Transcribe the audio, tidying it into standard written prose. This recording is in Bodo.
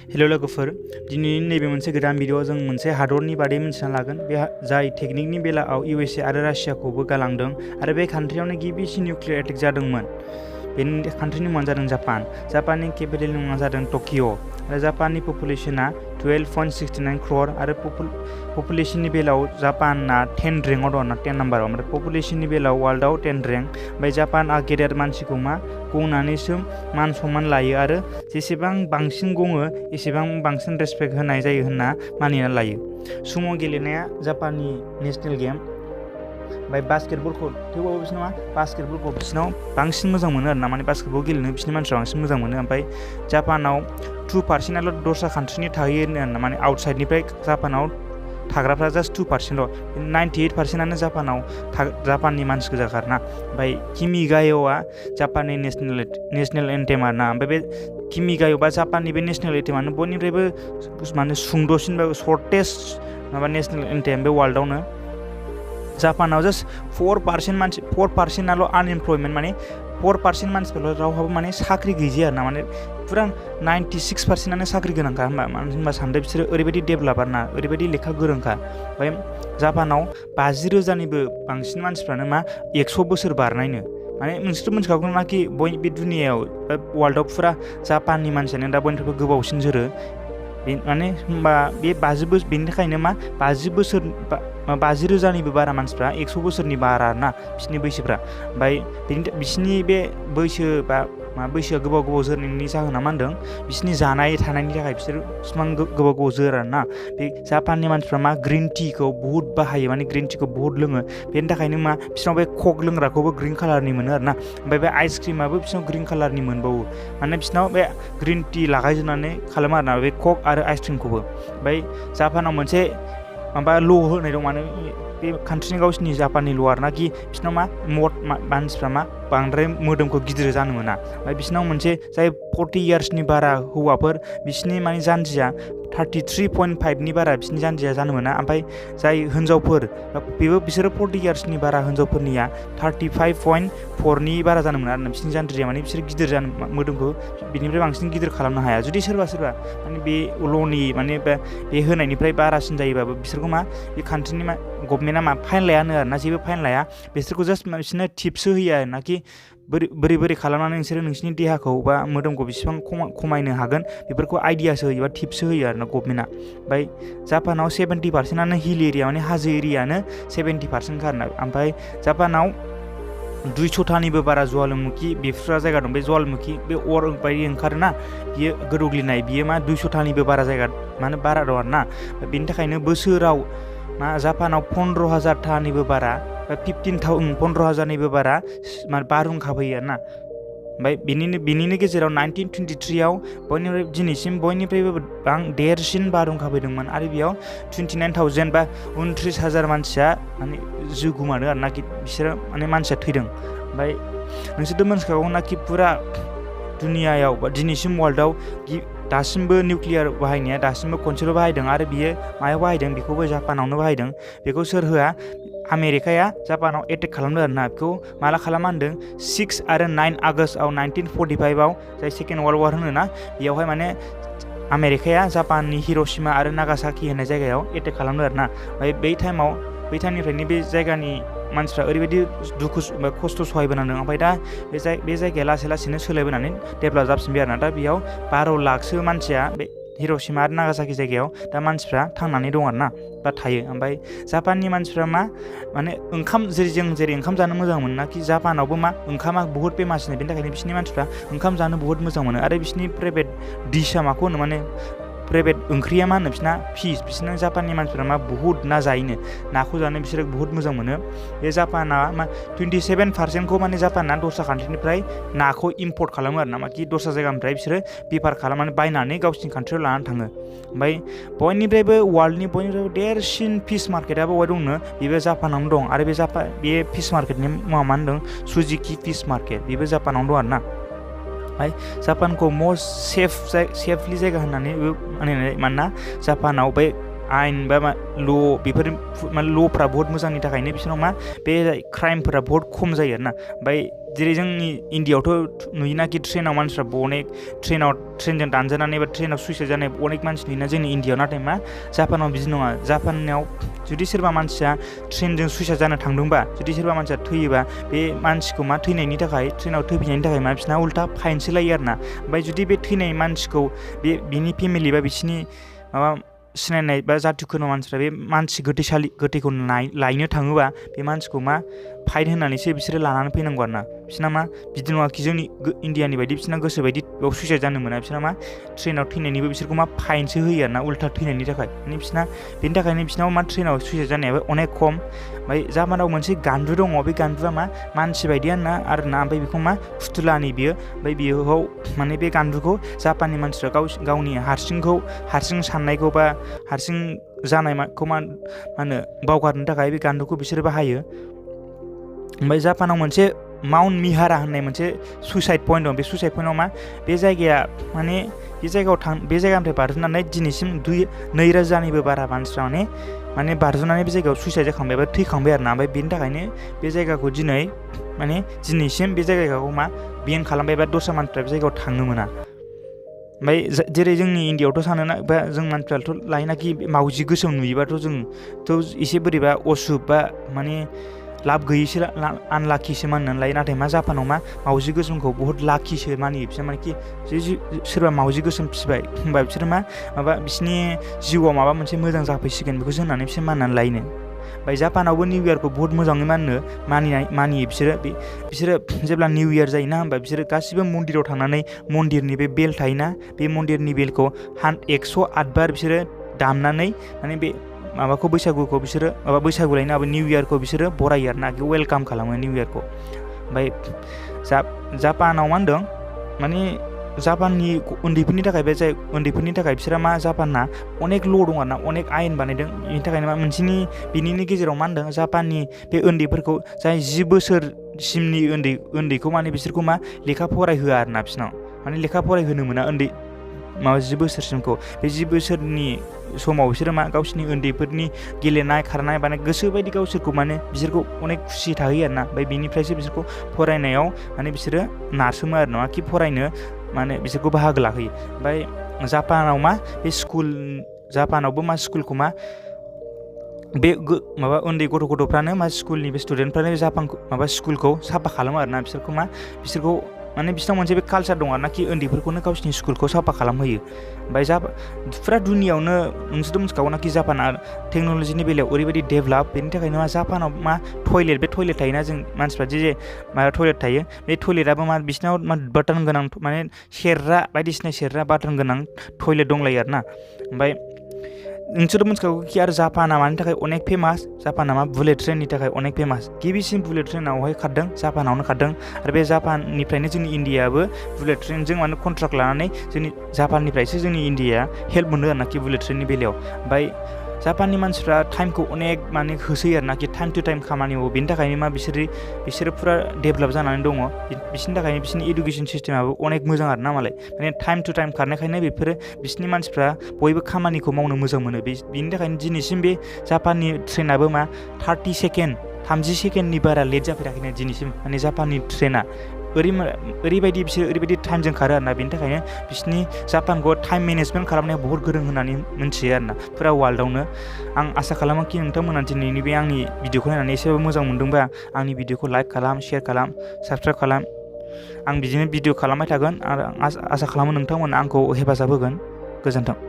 हेलो लोगोफोर दिनैनि नैबे मोनसे गोदान भिडिअ जों मोनसे हादरनि बादै मिथिना लागोन बे जाय टेकनिकनि बेलायाव USA आरो रासियाखौबो गालांदों आरो बे कान्ट्रियावनो गिबिसिन निउक्लियार एटेक जादोंमोन। बे कान्ट्रिनि मुङानो जादों जापाननि केपिटेलनि मुङा जादों टकिअ आरो जापाननि पपुलेसना 12.69 क्रर आरो पपुलेसननि बेलायाव जापाना 10 रेंकआव दं ना 10 नाम्बाराव ओमफ्राय पपुलेसननि बेलायाव वर्ल्डआव 10 रेंक। ओमफ्राय जापाना गेदेर मानसिखौ गंनानैसो मान सनमान लायो आरो जेसेबां बांसिन गङो एसेबां बांसिन रेसपेक्ट होनाय जायो होनना मानिना लायो। सुमो गेलेनाया जापाननि नेशनेल गेम। ओमफ्राय बास्केटबलखौ थेवबाबो बास्केटबलखौ बिसिनाव बांसिन मोजां मोनो आरो ना माने बास्केटबल गेलेनो बिसिनि मानसिफ्रा बांसिन मोजां मोनो। ओमफ्राय जापानाव 2%आल' दस्रा कान्ट्रिनि थाहैयो आरोना माने आउटसाइडनिफ्राय जापानाव थाग्राफ्रा जास्ट 2%ल' 98%आनो जापाननि मानसि गोजा आरोना। ओमफ्राय किमिगायोआ जापाननि नेशनेल एन्थेम आरोना। ओमफ्राय बे किमिगायो जापाननि बे नेशनेल एन्थेमानो बयनिफ्रायबो माने सुंद'सिन बा सर्टेस्ट नेशनेल एन्थेम बे वर्ल्डआवनो। जापानाव जास्ट 4%आल' आनएमप्लयमेन्ट माने 4% मानसिफोरल' रावहाबो माने साख्रि गैजाया आरोना माने फुरा 96%आनो साख्रि गोनांखा मानो होनबा सानदो बिसोरो ओरैबायदि डेभेलप आरोना ओरैबायदि लेखा गोरोंखा। ओमफ्राय जापानाव 50,000निबो बांसिन मानसिफ्रानो 100 बोसोर बारनायनो माने नोंसोरथ' मिथिखागौ नाखि बे दुनियायाव वर्ल्डआव फुरा जापाननि मानसियानो दा बयनिफ्रायबो गोबावसिन जोरो। माने होमबा बे 50 बेनि थाखायनो 50,000निबो बारा मानसिफ्रा 100 बोसोरनि बारा आरोना बिसोरनि बैसोफ्रा। ओमफ्राय बिसोरनि बे बैसोआ गोबाव जोरनायनि जाहोना मा होनदों बिसोरनि जानाय थानायनि थाखाय बिसोर इसिबां गोबाव जोरा आरोना। बे जापाननि मानसिफ्रा ग्रिन टिखौ बुहुत बाहायो माने ग्रिन टिखौ बुहुत लोङो बेनि थाखायनो बिसोरनाव बे कक लोंग्राखौबो ग्रिन कालारनि मोनो आरोना। ओमफ्राय बे आइसक्रिमाबो बिसोरनाव ग्रिन कालारनि मोनबावो माने बिसोरनाव बे ग्रिन टि लागायजोबनानै खालामो आरोना बे कक आरो आइसक्रिमखौबो। ओमफ्राय जापानाव मोनसे ल' होनाय दं माने बे कान्ट्रिनि गावसिनि जापाननि ल' आरोना कि बिसोरनाव मानसिफ्रा बांद्राय मोदोमखौ गिदिर जानो मोना। ओमफ्राय बिसोरनाव मोनसे जाय 40 इयार्सनि बारा हौवाफोर बिसोरनि माने जानजिया 33.5नि बारा बिसोरनि जानजिया जानो मोना। ओमफ्राय जाय हिनजावफोर बिसोरो 40 इयार्सनि बारा हिनजावफोरनिया 35.4नि बारा जानो मोना आरोना बिसोरनि जानजिया माने बिसोर गिदिर जानो मोदोमखौ बिनिफ्राय बांसिन गिदिर खालामनो हाया। जुदि सोरबा माने बे ल'नि माने बे होनायनिफ्राय बारासिन जायोबाबो बिसोरखौ बे कान्ट्रिनि गभर्नमेन्टआ फाइन लायानो आरोना जेबो फाइन लाया बिसोरखौ जास्ट बिसोरनो टिप्सो होयो आरोना कि बोरै खालामनानै नोंसोरो नोंसिनि देहाखौ बा मोदोमखौ बेसेबां खमायनो हागोन बेफोरखौ आइडियासो होयो बा टिप्सो होयो आरोना गभर्नमेन्टआ। ओमफ्राय जापानाव 70%आनो हिल एरिया माने हाजो एरियानो 70% आरोना। ओमफ्राय जापानाव 200थानिबो बारा ज्वालामुखि बेफ्रुग्रा जायगा दं। बे ज्वालामुखि बे अर बायदि ओंखारोना बियो गोदौग्लिनाय बियो 200थानिबो बारा जायगा बारा दं आरोना। बेनि थाखायनो बोसोराव जापानाव 15,000थानिबो बारा 15,000निबो बारा बारहुंखा फैयो आरोना। ओमफ्राय बिनिनो गेजेराव 1923आव दिनैसिम बयनिफ्रायबो देरसिन बारहुंखा फैदोंमोन आरो बेयाव 29,000 बा 29,000 मानसिया माने जिउ गोमादों आरोना बिसोरो माने मानसिया थैदों। ओमफ्राय नोंसोरथ' मिथिखागौ नाखि फुरा दुनियायाव बा दिनैसिम वर्ल्डआव दासिमबो निउक्लियार बाहायनाया दासिमबो खनसेल' बाहायदों आरो बियो मायाव बाहायदों बेखौबो जापानावनो बाहायदों। बेखौ सोर होआ आमेरिकाया जापानाव एटेक खालामदों आरोना। बेखौ माला खालामा होनदों 6 आरो 9 आगष्टआव 1945आव जाय सेकेन्ड वर्ल्ड वार होनोना बेयावहाय माने आमेरिकाया जापाननि हिर'शिमा आरो नागासाकि होननाय जायगायाव एटेक खालामदों आरोना। ओमफ्राय बै टाइमनिफ्रायनो बे जायगानि मानसिफ्रा ओरैबायदि दुखु खस्थ' सहायबोनांदों। ओमफ्राय दा बे जायगाया लासैनो सोलायबोनानै डेभेलप जाफिनबाय आरोना। दा बेयाव 12 लाखसो मानसिया बे हिर'शिमा आरो नागासाकि जायगायाव दा मानसिफ्रा थांनानै दं आरोना बा थायो। ओमफ्राय जापाननि मानसिफ्रा माने जों जेरै ओंखाम जानो मोजां मोनो कि जापानावबो ओंखामा बुहुत फेमास बेनि थाखायनो बिसोरनि मानसिफ्रा ओंखाम जानो बुहुत मोजां मोनो। आरो बिसोरनि फेभरेट डिशआ माखौ होनो माने फेभरेट ओंख्रिया बिसोरना फिस। बिसोरना जापाननि मानसिफ्रा बुहुत ना जायोनो नाखौ जानो बिसोरो बुहुत मोजां मोनो। बे जापाना 27%खौ माने जापाना दस्रा कान्ट्रिनिफ्राय नाखौ इम्पर्ट खालामो आरोना कि दस्रा जायगानिफ्राय बिसोरो बेफार खालामनानै बायनानै गावसिनि कान्ट्रियाव लानानै थाङो। ओमफ्राय वर्ल्डनि बयनिफ्रायबो देरसिन फिस मार्केटआबो बहाय दंनो बेबो जापानावनो दं। आरो बे फिस मार्केटनि मुङा मा होनदों सुजुकि फिस मार्केट बेबो जापानावनो दं आरोना। ओमफ्राय जापानखौ मस्ट सेफलि जायगा होननानै मानोना जापानाव बे आयेन बा ल बेफोर ल'फ्रा बहुत मोजांनि थाखायनो बिसोरनाव बे क्राइमफोरा बहुत खम जायो आरोना। ओमफ्राय जेरै जोंनि इण्डियाआवथ' नुयोनाखि ट्रेनाव मानसिफ्रा अनेक ट्रेनजों दानजानानै बा ट्रेनाव सुइसाइड जानाय अनेक मानसि नुयोना जोंनि इण्डियाआव। नाथाय जापानाव बिदि नङा। जापानाव जुदि सोरबा मानसिया ट्रेनजों सुइसाइड जानो थांदोंबा, जुदि सोरबा मानसिया थैयोबा, बे मानसिखौ थैनायनि थाखाय ट्रेनाव थैफैनायनि थाखाय बिसिना उल्था फाइनसो लायो आरोना। ओमफ्राय जुदि बे थैनाय मानसिखौ बिनि फेमिलि बा बिसिनि माबा सिनायनाय बा जाथि खुरमा मानसिफ्रा बे मानसि गोथैखौ लायनो थाङोबा बे मानसिखौ फाइन होनानैसो बिसोरो लानानै फैनांगौ आरोना। बिसोरना बिदि नङाखि जोंनि इण्डियानि बायदि बिसोरना गोसो बायदि बेयाव सुइसाइड जानो मोना। बिसोरना ट्रेनाव थैनायनिबो बिसोरखौ फाइनसो होयो आरोना, उल्था थैनायनि थाखाय। बेनि थाखायनो बिसोरनाव ट्रेनाव सुइसाइड जानायाबो अनेक खम। ओमफ्राय जापानाव मोनसे गान्दु दङ, बे गान्दुआ मानसि बायदियानो आरोना। ओमफ्राय बेखौ फुथुलानि बियो। ओमफ्राय बेयाव बे गान्दुखौ जापाननि मानसिफ्रा गावनि हारसिं साननायखौ बा हारसिं जानायखौ बावगारनो थाखाय बे गान्दुखौ बिसोरो बाहायो। ओमफ्राय जापानाव मोनसे माउन्ट मिहारा होननाय मोनसे सुइसाइड पइन्ट दं। बे सुइसाइड पइन्टआव बे जायगाया बे जायगानिफ्राय बारजुमनानै दिनैसिम 2,000निबो बारा मानसिफ्रा बारजुमनानै बे जायगायाव सुइसाइड जाखांबाय बा थैखांबाय आरोना। ओमफ्राय बेनि थाखायनो बे जायगाखौ दिनैसिम बे जायगाखौ बेन खालामबाय बा दस्रा मानसिफ्रा बे जायगायाव थांनो मोना। ओमफ्राय जेरै जोंनि इण्डियाआवथ' सानोना बा जों मानसिफ्राथ' लायोनाखि मावजि गोसोम नुयोबाथ' जोंथ' एसे बोरैबा असुब बा लाब गैयैसो आनलाकिसो मानिनानै लायो। नाथाय जापानाव मावजि गोसोमखौ बहुत लाकिसो मानियो बिसोर। सोरबा मावजि गोसोम फिसिबाय होमबा बिसोरो बिसिनि जिउआव माबा मोनसे मोजां जाफैसिगोन बेखौसो होननानै बिसोर मानिनानै लायोनो। ओमफ्राय जापानावबो निउ इयारखौ बहुत मोजाङै मानियो बिसोरो जेब्ला निउ इयार जायोना होमबा बिसोरो गासिबो मन्दिराव थांनानै मन्दिरनि बे बेल थायोना, बे मन्दिरनि बेलखौ 108 बार बिसोरो दामनानै बे बैसागुखौ बिसोरो बैसागु लायनो निउ इयारखौ बिसोरो बरायो आरोना, वेलकाम खालामो निउ इयारखौ। ओमफ्राय जापानाव होनदों जापाननि उन्दैफोरनि थाखाय बिसोरा जापानना अनेक ल' दं आरोना, अनेक आयेन बानायदों। बेनि थाखायनो बिनिनि गेजेराव होनदों जापाननि बे उन्दैफोरखौ जाय 10 बोसोरसिमनि उन्दैखौ बिसोरखौ लेखा फरायहोआ आरोना। बिसोरनाव लेखा फरायहोनो मोना 10 बोसोरसिमखौ। बे 10 बोसोरनि समाव बिसोरो गावसिनि उन्दैफोरनि गेलेनाय खारनाय बानाय गोसोबायदि गावसोरखौ बिसोरखौ अनेक खुसि थाहैयो आरोना। ओमफ्राय बिनिफ्रायसो बिसोरखौ फरायनायाव बिसोरो नारसोमो आरो ना कि फरायनो बिसोरखौ बाहागो लाहोयो। ओमफ्राय जापानाव जापानावबो स्कुलखौ बे उन्दै गथ'फ्रानो स्कुलनि बे स्टुडेन्टफ्रानो जापानखौ स्कुलखौ साफा खालामो आरोना। बिसोरखौ बिसोरनाव मोनसे बे कालचार दं आरोना कि उन्दैफोरखौनो गावसिनि स्कुलखौ साफा खालामहोयो। ओमफ्राय फुरा दुनियावनो नोंसोरथ' मिथिखागौना कि जापाना टेक्न'लजिनि बेलायाव ओरैबायदि डेभेलप। बेनि थाखायनो जापानाव बे टयलेट थायोना, जों मानसिफ्रा जे टयलेट थायो, बे टयलेटआबो बिसोरनाव बाटोन गोनां बायदिसिना सेरग्रा बाटोन गोनां टयलेट दंलायो आरोना। ओमफ्राय नोंसोरथ' मिथिखागौ कि आरो जापाना मानि थाखाय अनेक फेमास। जापाना बुलेट ट्रेननि थाखाय अनेक फेमास। गिबिसिन बुलेट ट्रेनावहाय खारदों जापानावनो खारदों। आरो बे जापाननिफ्रायनो जोंनि इण्डियाआबो बुलेट ट्रेनजों कन्ट्राक्ट लानानै जोंनि जापाननिफ्रायसो जोंनि इण्डियाया हेल्प मोनदों आरोनाखि बुलेट ट्रेननि बेलायाव। ओमफ्राय जापाननि मानसिफ्रा टाइमखौ अनेक होसोयो आरोनाखि टाइम टु टाइम खामानि मावो। बेनि थाखायनो बिसोरो फुरा डेभेलप जानानै दङ। बिसोरनि थाखायनो बिसोरनि इडुकेसन सिस्टेमाबो अनेक मोजां आरोना मालाय। टाइम टु टाइम खारनायखायनो बिसोरनि मानसिफ्रा बयबो खामानिखौ मावनो मोजां मोनो। बेनि थाखायनो दिनैसिम बे जापाननि ट्रेनाबो 30 सेकेन्डनि बारा लेट जाफेराखैनो दिनैसिम। जापाननि ट्रेना ओरैबायदि टाइमजों खारो आरोना। बेनि थाखायनो बिसोरनि जापानखौ टाइम मेनेजमेन्ट खालामनाया बहुत गोरों होननानै मिथियो आरोना फुरा वार्ल्डआवनो। आं आसा खालामो कि नोंथांमोना दिनैनि बे आंनि भिडिअखौ नायनानै एसेबाबो मोजां मोनदोंबा आंनि भिडिअखौ लाइक खालाम, शेयार खालाम, साबस्क्राइब खालाम। आं बिदिनो भिडिअ खालामबाय थागोन आरो आं आसा खालामो नोंथांमोना आंखौ हेफाजाब होगोन। गोजोन्थों।